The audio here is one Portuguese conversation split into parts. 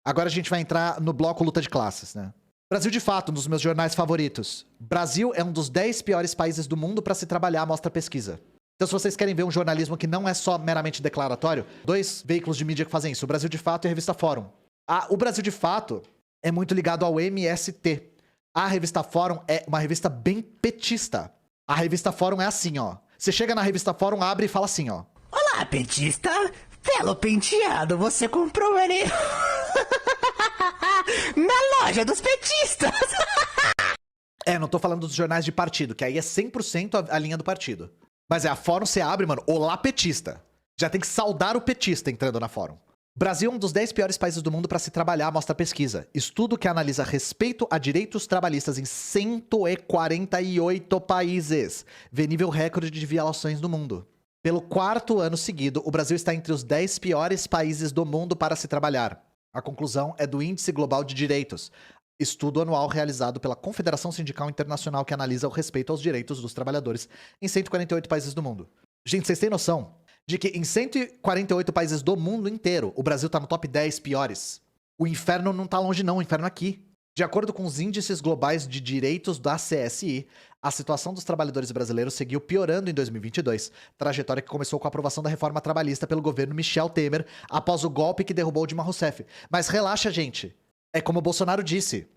Agora a gente vai entrar no bloco luta de classes, né? Brasil de Fato, um dos meus jornais favoritos. Brasil é um dos 10 piores países do mundo para se trabalhar, mostra a pesquisa. Então, se vocês querem ver um jornalismo que não é só meramente declaratório, dois veículos de mídia que fazem isso, o Brasil de Fato e a revista Fórum. O Brasil de Fato é muito ligado ao MST. A revista Fórum é uma revista bem petista. A revista Fórum é assim, ó. Você chega na revista Fórum, abre e fala assim, ó. Olá, petista. Belo penteado, você comprou ele na loja dos petistas. Não tô falando dos jornais de partido, que aí é 100% a linha do partido. Mas a Fórum você abre, mano, olá petista. Já tem que saudar o petista entrando na Fórum. Brasil é um dos 10 piores países do mundo para se trabalhar, mostra a pesquisa. Estudo que analisa respeito a direitos trabalhistas em 148 países. Vê nível recorde de violações no mundo. Pelo 4º ano seguido, o Brasil está entre os 10 piores países do mundo para se trabalhar. A conclusão é do Índice Global de Direitos, estudo anual realizado pela Confederação Sindical Internacional que analisa o respeito aos direitos dos trabalhadores em 148 países do mundo. Gente, vocês têm noção de que em 148 países do mundo inteiro, o Brasil tá no top 10 piores? O inferno não tá longe não, o inferno é aqui. De acordo com os índices globais de direitos da CSI, a situação dos trabalhadores brasileiros seguiu piorando em 2022, trajetória que começou com a aprovação da reforma trabalhista pelo governo Michel Temer após o golpe que derrubou Dilma Rousseff. Mas relaxa, gente. É como o Bolsonaro disse,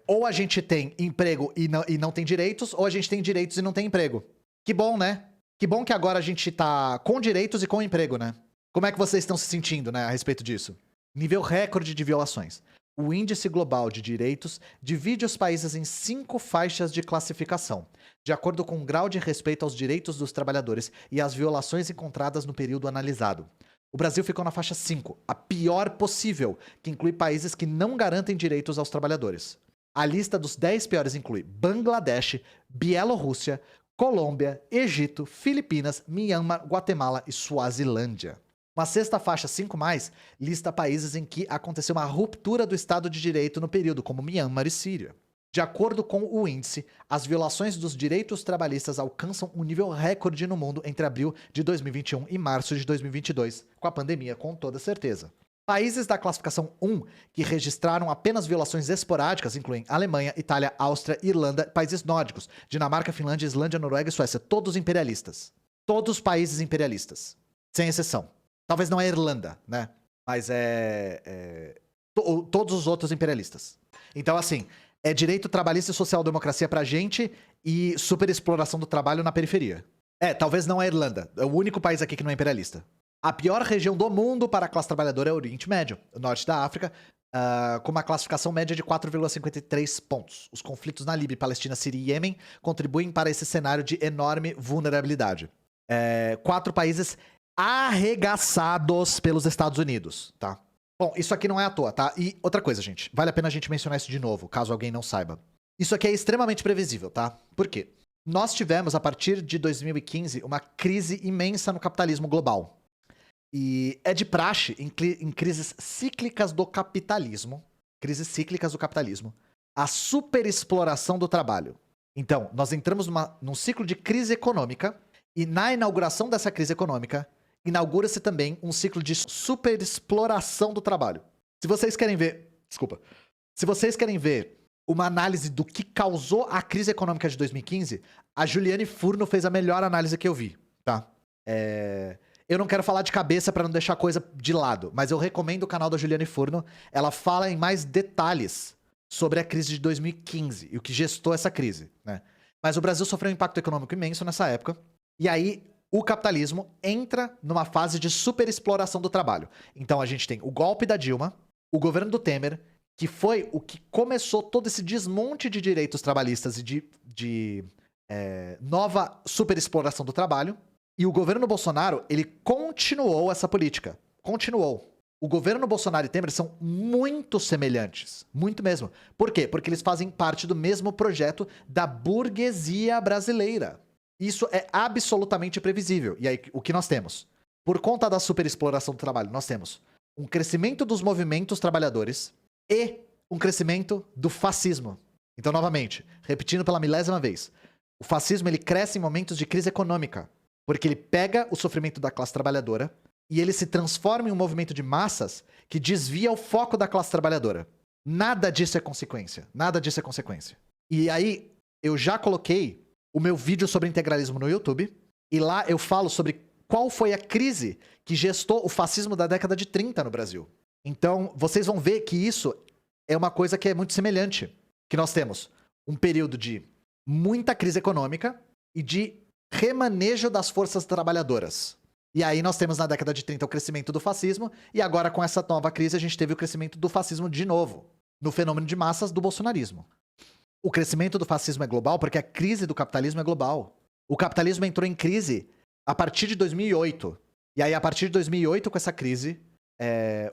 ou a gente tem emprego e não tem direitos, ou a gente tem direitos e não tem emprego. Que bom, né? Que bom que agora a gente tá com direitos e com emprego, né? Como é que vocês estão se sentindo, né, a respeito disso? Nível recorde de violações. O Índice Global de Direitos divide os países em 5 faixas de classificação, de acordo com o grau de respeito aos direitos dos trabalhadores e as violações encontradas no período analisado. O Brasil ficou na faixa 5, a pior possível, que inclui países que não garantem direitos aos trabalhadores. A lista dos 10 piores inclui Bangladesh, Bielorrússia, Colômbia, Egito, Filipinas, Myanmar, Guatemala e Suazilândia. Uma 6ª faixa 5+, lista países em que aconteceu uma ruptura do Estado de Direito no período, como Myanmar e Síria. De acordo com o índice, as violações dos direitos trabalhistas alcançam um nível recorde no mundo entre abril de 2021 e março de 2022, com a pandemia, com toda certeza. Países da classificação 1 que registraram apenas violações esporádicas incluem Alemanha, Itália, Áustria, Irlanda, países nórdicos, Dinamarca, Finlândia, Islândia, Noruega e Suécia. Todos imperialistas. Todos países imperialistas. Sem exceção. Talvez não é Irlanda, né? Mas todos os outros imperialistas. Então, assim, é direito trabalhista e social-democracia pra gente e superexploração do trabalho na periferia. Talvez não é Irlanda. É o único país aqui que não é imperialista. A pior região do mundo para a classe trabalhadora é o Oriente Médio, o norte da África, com uma classificação média de 4,53 pontos. Os conflitos na Líbia, Palestina, Síria e Iêmen contribuem para esse cenário de enorme vulnerabilidade. 4 países arregaçados pelos Estados Unidos, tá? Bom, isso aqui não é à toa, tá? E outra coisa, gente, vale a pena a gente mencionar isso de novo, caso alguém não saiba. Isso aqui é extremamente previsível, tá? Por quê? Nós tivemos, a partir de 2015, uma crise imensa no capitalismo global. E é de praxe, em crises cíclicas do capitalismo, a superexploração do trabalho. Então, nós entramos num ciclo de crise econômica, e na inauguração dessa crise econômica, inaugura-se também um ciclo de superexploração do trabalho. Se vocês querem ver uma análise do que causou a crise econômica de 2015, a Juliane Furno fez a melhor análise que eu vi, tá? Eu não quero falar de cabeça pra não deixar coisa de lado, mas eu recomendo o canal da Juliane Furno. Ela fala em mais detalhes sobre a crise de 2015 e o que gestou essa crise, né? Mas o Brasil sofreu um impacto econômico imenso nessa época, e aí o capitalismo entra numa fase de superexploração do trabalho. Então a gente tem o golpe da Dilma, o governo do Temer, que foi o que começou todo esse desmonte de direitos trabalhistas e de nova superexploração do trabalho. E o governo Bolsonaro, ele continuou essa política. Continuou. O governo Bolsonaro e Temer são muito semelhantes. Muito mesmo. Por quê? Porque eles fazem parte do mesmo projeto da burguesia brasileira. Isso é absolutamente previsível. E aí, o que nós temos? Por conta da superexploração do trabalho, nós temos um crescimento dos movimentos trabalhadores e um crescimento do fascismo. Então, novamente, repetindo pela milésima vez, o fascismo ele cresce em momentos de crise econômica. Porque ele pega o sofrimento da classe trabalhadora, e ele se transforma em um movimento de massas que desvia o foco da classe trabalhadora. Nada disso é consequência. Nada disso é consequência. E aí, eu já coloquei o meu vídeo sobre integralismo no YouTube, e lá eu falo sobre qual foi a crise que gestou o fascismo da década de 30 no Brasil. Então, vocês vão ver que isso é uma coisa que é muito semelhante. Que nós temos um período de muita crise econômica e de remanejo das forças trabalhadoras. E aí nós temos na década de 30 o crescimento do fascismo, e agora com essa nova crise a gente teve o crescimento do fascismo de novo, no fenômeno de massas do bolsonarismo. O crescimento do fascismo é global porque a crise do capitalismo é global. O capitalismo entrou em crise a partir de 2008. E aí, a partir de 2008, com essa crise,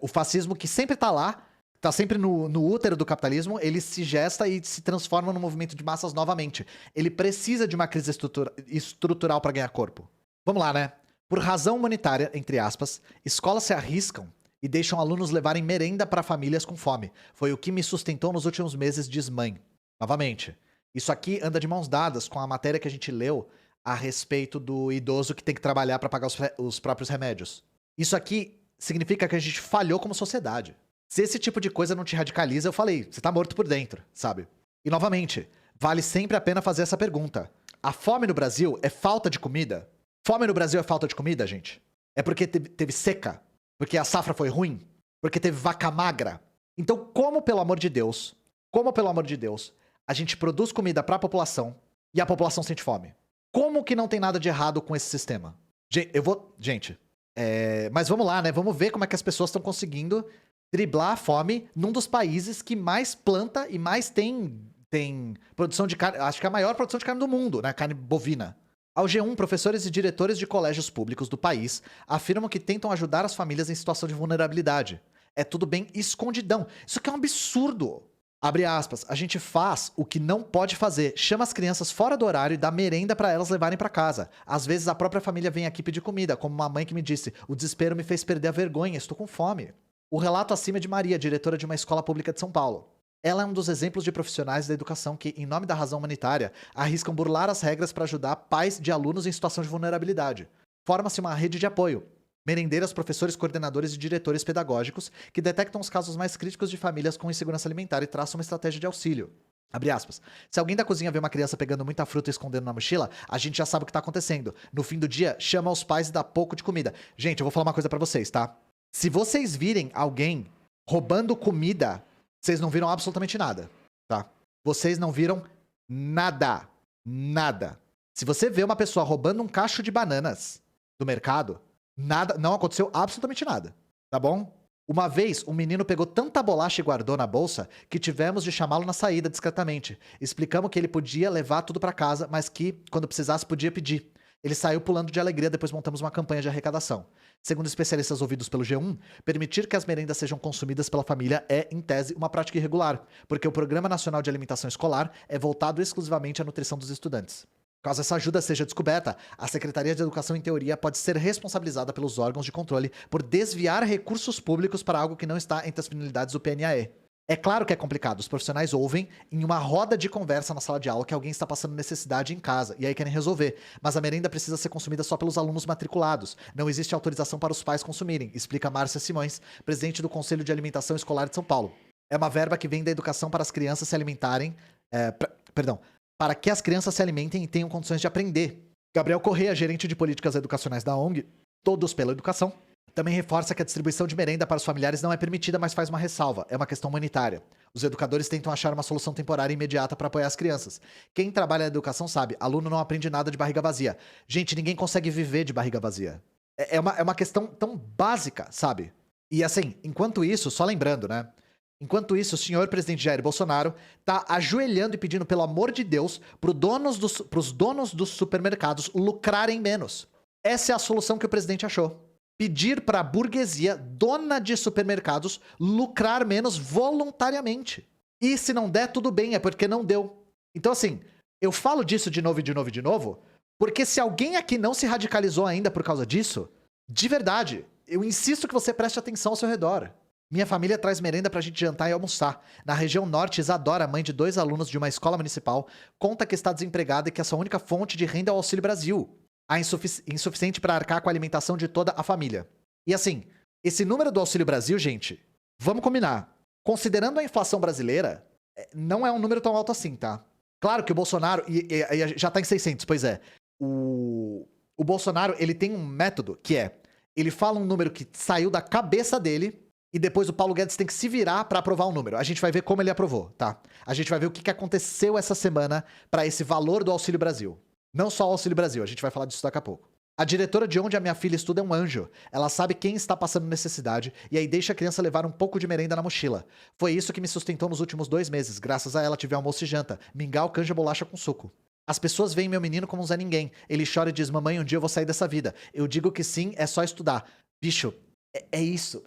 o fascismo, que sempre tá lá, tá sempre no útero do capitalismo, ele se gesta e se transforma num movimento de massas novamente. Ele precisa de uma crise estrutural para ganhar corpo. Vamos lá, né? Por razão humanitária, entre aspas, escolas se arriscam e deixam alunos levarem merenda para famílias com fome. Foi o que me sustentou nos últimos meses, diz mãe. Novamente, isso aqui anda de mãos dadas com a matéria que a gente leu a respeito do idoso que tem que trabalhar para pagar os próprios remédios. Isso aqui significa que a gente falhou como sociedade. Se esse tipo de coisa não te radicaliza, eu falei, você tá morto por dentro, sabe? E novamente, vale sempre a pena fazer essa pergunta. A fome no Brasil é falta de comida? Fome no Brasil é falta de comida, gente? É porque teve seca? Porque a safra foi ruim? Porque teve vaca magra? Então, como pelo amor de Deus, a gente produz comida pra população e a população sente fome? Como que não tem nada de errado com esse sistema? Gente, mas vamos lá, né? Vamos ver como é que as pessoas estão conseguindo driblar a fome num dos países que mais planta e mais tem produção de carne, acho que é a maior produção de carne do mundo, né? Carne bovina. Ao G1, professores e diretores de colégios públicos do país afirmam que tentam ajudar as famílias em situação de vulnerabilidade. É tudo bem escondidão. Isso aqui é um absurdo. Abre aspas, a gente faz o que não pode fazer, chama as crianças fora do horário e dá merenda pra elas levarem pra casa. Às vezes a própria família vem aqui pedir comida, como uma mãe que me disse, o desespero me fez perder a vergonha, estou com fome. O relato acima é de Maria, diretora de uma escola pública de São Paulo. Ela é um dos exemplos de profissionais da educação que, em nome da razão humanitária, arriscam burlar as regras para ajudar pais de alunos em situação de vulnerabilidade. Forma-se uma rede de apoio. Merendeiras, professores, coordenadores e diretores pedagógicos que detectam os casos mais críticos de famílias com insegurança alimentar e traçam uma estratégia de auxílio. Abre aspas. Se alguém da cozinha vê uma criança pegando muita fruta e escondendo na mochila, a gente já sabe o que tá acontecendo. No fim do dia, chama os pais e dá pouco de comida. Gente, eu vou falar uma coisa pra vocês, tá? Se vocês virem alguém roubando comida, vocês não viram absolutamente nada, tá? Vocês não viram nada. Nada. Se você vê uma pessoa roubando um cacho de bananas do mercado, nada, não aconteceu absolutamente nada, tá bom? Uma vez, um menino pegou tanta bolacha e guardou na bolsa que tivemos de chamá-lo na saída discretamente. Explicamos que ele podia levar tudo pra casa, mas que, quando precisasse, podia pedir. Ele saiu pulando de alegria, depois montamos uma campanha de arrecadação. Segundo especialistas ouvidos pelo G1, permitir que as merendas sejam consumidas pela família é, em tese, uma prática irregular, porque o Programa Nacional de Alimentação Escolar é voltado exclusivamente à nutrição dos estudantes. Caso essa ajuda seja descoberta, a Secretaria de Educação, em teoria, pode ser responsabilizada pelos órgãos de controle por desviar recursos públicos para algo que não está entre as finalidades do PNAE. É claro que é complicado, os profissionais ouvem em uma roda de conversa na sala de aula que alguém está passando necessidade em casa, e aí querem resolver, mas a merenda precisa ser consumida só pelos alunos matriculados. Não existe autorização para os pais consumirem, explica Márcia Simões, presidente do Conselho de Alimentação Escolar de São Paulo. É uma verba que vem da educação para as crianças se alimentarem... para que as crianças se alimentem e tenham condições de aprender. Gabriel Corrêa, gerente de políticas educacionais da ONG, Todos pela Educação, também reforça que a distribuição de merenda para os familiares não é permitida, mas faz uma ressalva. É uma questão humanitária. Os educadores tentam achar uma solução temporária e imediata para apoiar as crianças. Quem trabalha na educação sabe, aluno não aprende nada de barriga vazia. Gente, ninguém consegue viver de barriga vazia. É uma questão tão básica, sabe? E assim, enquanto isso, só lembrando, né? Enquanto isso, o senhor presidente Jair Bolsonaro tá ajoelhando e pedindo, pelo amor de Deus, pros donos dos supermercados lucrarem menos. Essa é a solução que o presidente achou. Pedir pra burguesia, dona de supermercados, lucrar menos voluntariamente. E se não der, tudo bem, é porque não deu. Então assim, eu falo disso de novo e de novo e de novo, porque se alguém aqui não se radicalizou ainda por causa disso, de verdade, eu insisto que você preste atenção ao seu redor. Minha família traz merenda pra gente jantar e almoçar. Na região norte, Isadora, mãe de 2 alunos de uma escola municipal, conta que está desempregada e que a sua única fonte de renda é o Auxílio Brasil. Insuficiente para arcar com a alimentação de toda a família. E assim, esse número do Auxílio Brasil, gente, vamos combinar. Considerando a inflação brasileira, não é um número tão alto assim, tá? Claro que o Bolsonaro... E já tá em 600, pois é. O Bolsonaro, ele tem um método que é... Ele fala um número que saiu da cabeça dele e depois o Paulo Guedes tem que se virar pra aprovar o número. A gente vai ver como ele aprovou, tá? A gente vai ver o que aconteceu essa semana pra esse valor do Auxílio Brasil. Não só o Auxílio Brasil, a gente vai falar disso daqui a pouco. A diretora de onde a minha filha estuda é um anjo. Ela sabe quem está passando necessidade e aí deixa a criança levar um pouco de merenda na mochila. Foi isso que me sustentou nos últimos 2 meses. Graças a ela tive almoço e janta. Mingau, canja, bolacha com suco. As pessoas veem meu menino como um Zé Ninguém. Ele chora e diz, mamãe, um dia eu vou sair dessa vida. Eu digo que sim, é só estudar. Bicho, é isso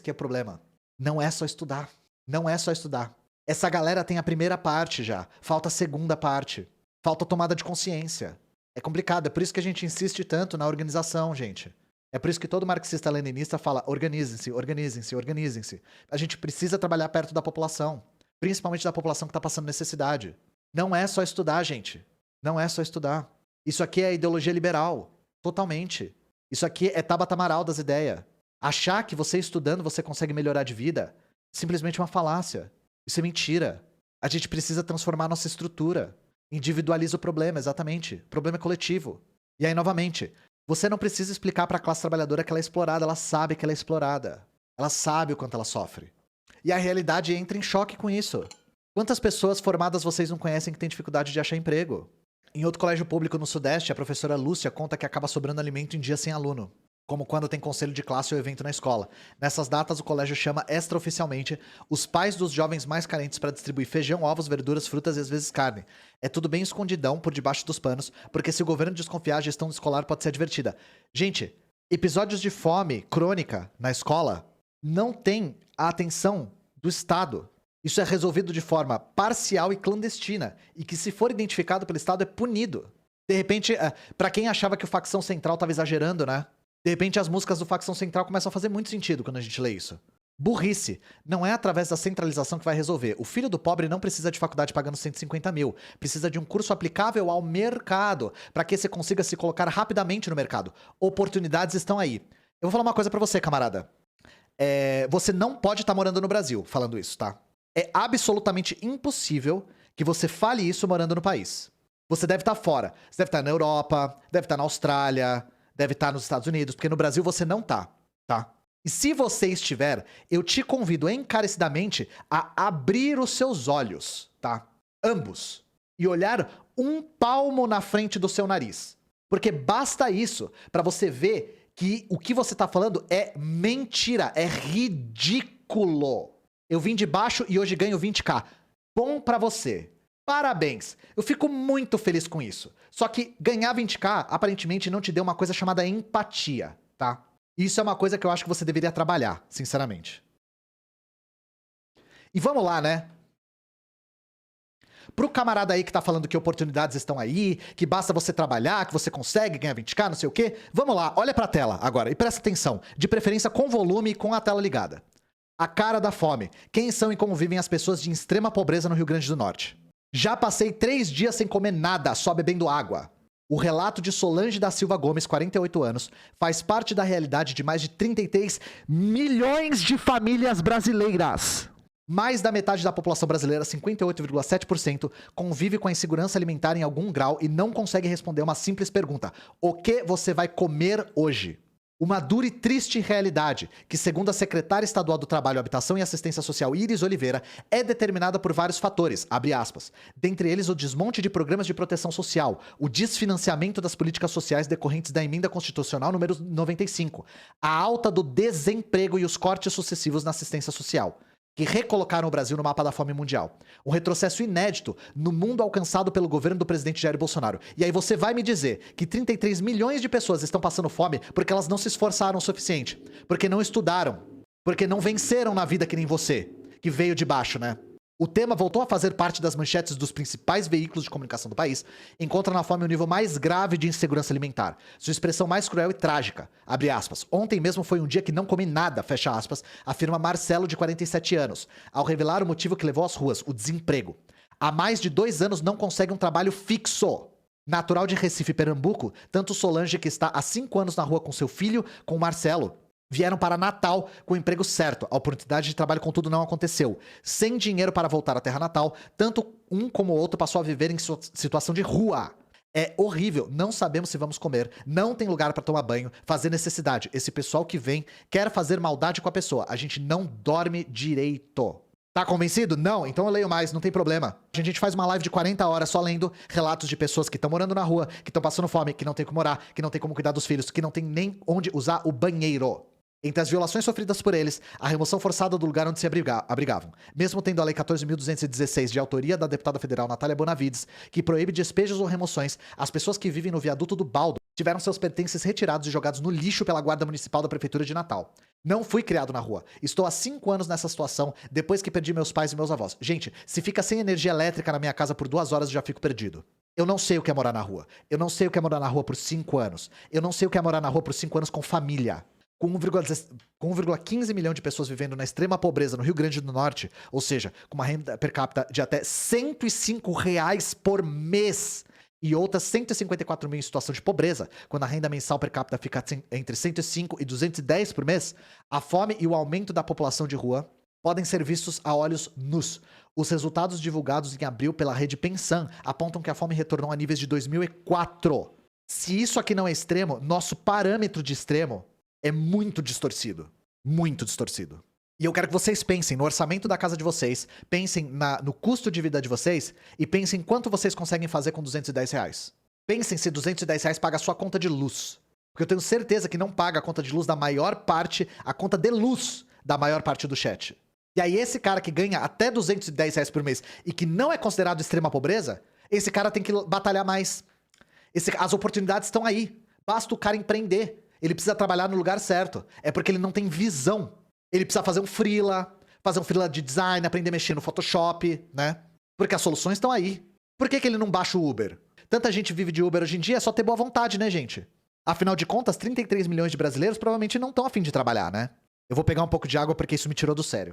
que é o problema. Não é só estudar. Não é só estudar. Essa galera tem a primeira parte já. Falta a segunda parte. Falta tomada de consciência. É complicado, é por isso que a gente insiste tanto na organização, gente. É por isso que todo marxista-leninista fala, organizem-se, organizem-se, organizem-se. A gente precisa trabalhar perto da população. Principalmente da população que tá passando necessidade. Não é só estudar, gente. Não é só estudar. Isso aqui é ideologia liberal. Totalmente. Isso aqui é Tabata Amaral das ideias. Achar que você estudando você consegue melhorar de vida, simplesmente uma falácia. Isso é mentira. A gente precisa transformar nossa estrutura. Individualiza o problema, exatamente. O problema é coletivo. E aí, novamente, você não precisa explicar para a classe trabalhadora que ela é explorada. Ela sabe que ela é explorada. Ela sabe o quanto ela sofre. E a realidade entra em choque com isso. Quantas pessoas formadas vocês não conhecem que têm dificuldade de achar emprego? Em outro colégio público no Sudeste, a professora Lúcia conta que acaba sobrando alimento em dia sem aluno. Como quando tem conselho de classe ou evento na escola. Nessas datas, o colégio chama extraoficialmente os pais dos jovens mais carentes para distribuir feijão, ovos, verduras, frutas e às vezes carne. É tudo bem escondidão, por debaixo dos panos, porque se o governo desconfiar, a gestão escolar pode ser advertida. Gente, episódios de fome crônica na escola não tem a atenção do Estado. Isso é resolvido de forma parcial e clandestina, e que se for identificado pelo Estado é punido. De repente, pra quem achava que o Facção Central tava exagerando, né? De repente as músicas do Facção Central começam a fazer muito sentido quando a gente lê isso. Burrice. Não é através da centralização que vai resolver. O filho do pobre não precisa de faculdade pagando 150 mil. Precisa de um curso aplicável ao mercado, para que você consiga se colocar rapidamente no mercado. Oportunidades estão aí. Eu vou falar uma coisa pra você, camarada. Você não pode estar morando no Brasil falando isso, tá? É absolutamente impossível que você fale isso morando no país. Você deve estar fora. Você deve estar na Europa, deve estar na Austrália, deve estar nos Estados Unidos, porque no Brasil você não tá? E se você estiver, eu te convido encarecidamente a abrir os seus olhos, tá? Ambos. E olhar um palmo na frente do seu nariz. Porque basta isso pra você ver que o que você tá falando é mentira, é ridículo. Eu vim de baixo e hoje ganho 20k. Bom pra você. Parabéns. Eu fico muito feliz com isso. Só que ganhar 20k aparentemente não te deu uma coisa chamada empatia, tá? Isso é uma coisa que eu acho que você deveria trabalhar, sinceramente. E vamos lá, né? Pro camarada aí que tá falando que oportunidades estão aí, que basta você trabalhar, que você consegue ganhar 20k, não sei o quê. Vamos lá, olha pra tela agora e presta atenção. De preferência com volume e com a tela ligada. A cara da fome. Quem são e como vivem as pessoas de extrema pobreza no Rio Grande do Norte? Já passei 3 dias sem comer nada, só bebendo água. O relato de Solange da Silva Gomes, 48 anos, faz parte da realidade de mais de 33 milhões de famílias brasileiras. Mais da metade da população brasileira, 58,7%, convive com a insegurança alimentar em algum grau e não consegue responder uma simples pergunta: o que você vai comer hoje? Uma dura e triste realidade, que segundo a secretária estadual do Trabalho, Habitação e Assistência Social, Iris Oliveira, é determinada por vários fatores, abre aspas, dentre eles o desmonte de programas de proteção social, o desfinanciamento das políticas sociais decorrentes da emenda constitucional número 95, a alta do desemprego e os cortes sucessivos na assistência social, que recolocaram o Brasil no mapa da fome mundial. Um retrocesso inédito no mundo alcançado pelo governo do presidente Jair Bolsonaro. E aí você vai me dizer que 33 milhões de pessoas estão passando fome porque elas não se esforçaram o suficiente, porque não estudaram, porque não venceram na vida que nem você, que veio de baixo, né? O tema voltou a fazer parte das manchetes dos principais veículos de comunicação do país, encontra na fome o nível mais grave de insegurança alimentar, sua expressão mais cruel e trágica, abre aspas, ontem mesmo foi um dia que não comi nada, fecha aspas, afirma Marcelo, de 47 anos, ao revelar o motivo que levou às ruas, o desemprego. Há mais de 2 anos não consegue um trabalho fixo. Natural de Recife, Pernambuco, tanto Solange, que está há 5 anos na rua com seu filho, com Marcelo, Vieram para Natal com o emprego certo, a oportunidade de trabalho contudo não aconteceu. Sem dinheiro para voltar à terra natal, tanto um como o outro passou a viver em situação de rua. É horrível, não sabemos se vamos comer, não tem lugar para tomar banho, fazer necessidade. Esse pessoal que vem quer fazer maldade com a pessoa, a gente não dorme direito. Tá convencido? Não? Então eu leio mais, não tem problema. A gente faz uma live de 40 horas só lendo relatos de pessoas que estão morando na rua, que estão passando fome, que não tem como morar, que não tem como cuidar dos filhos, que não tem nem onde usar o banheiro. Entre as violações sofridas por eles, a remoção forçada do lugar onde se abrigavam. Mesmo tendo a Lei 14.216, de autoria da deputada federal Natália Bonavides, que proíbe despejos ou remoções, as pessoas que vivem no viaduto do Baldo tiveram seus pertences retirados e jogados no lixo pela Guarda Municipal da Prefeitura de Natal. Não fui criado na rua. Estou há 5 anos nessa situação, depois que perdi meus pais e meus avós. Gente, se fica sem energia elétrica na minha casa por 2 horas, eu já fico perdido. Eu não sei o que é morar na rua. Eu não sei o que é morar na rua por 5 anos. Eu não sei o que é morar na rua por 5 anos com família. Com 1,15 milhão de pessoas vivendo na extrema pobreza no Rio Grande do Norte, ou seja, com uma renda per capita de até R$105 por mês, e outras 154 mil em situação de pobreza, quando a renda mensal per capita fica entre 105 e 210 por mês, a fome e o aumento da população de rua podem ser vistos a olhos nus. Os resultados divulgados em abril pela rede Pensan apontam que a fome retornou a níveis de 2004. Se isso aqui não é extremo, nosso parâmetro de extremo é muito distorcido. Muito distorcido. E eu quero que vocês pensem no orçamento da casa de vocês, pensem no custo de vida de vocês e pensem quanto vocês conseguem fazer com R$210. Pensem se R$210 paga a sua conta de luz. Porque eu tenho certeza que não paga a conta de luz da maior parte, a conta de luz da maior parte do chat. E aí esse cara que ganha até R$210 por mês e que não é considerado extrema pobreza, esse cara tem que batalhar mais. As oportunidades estão aí. Basta o cara empreender. Ele precisa trabalhar no lugar certo. É porque ele não tem visão. Ele precisa fazer um freela de design, aprender a mexer no Photoshop, né? Porque as soluções estão aí. Por que ele não baixa o Uber? Tanta gente vive de Uber hoje em dia, é só ter boa vontade, né, gente? Afinal de contas, 33 milhões de brasileiros provavelmente não estão a fim de trabalhar, né? Eu vou pegar um pouco de água porque isso me tirou do sério.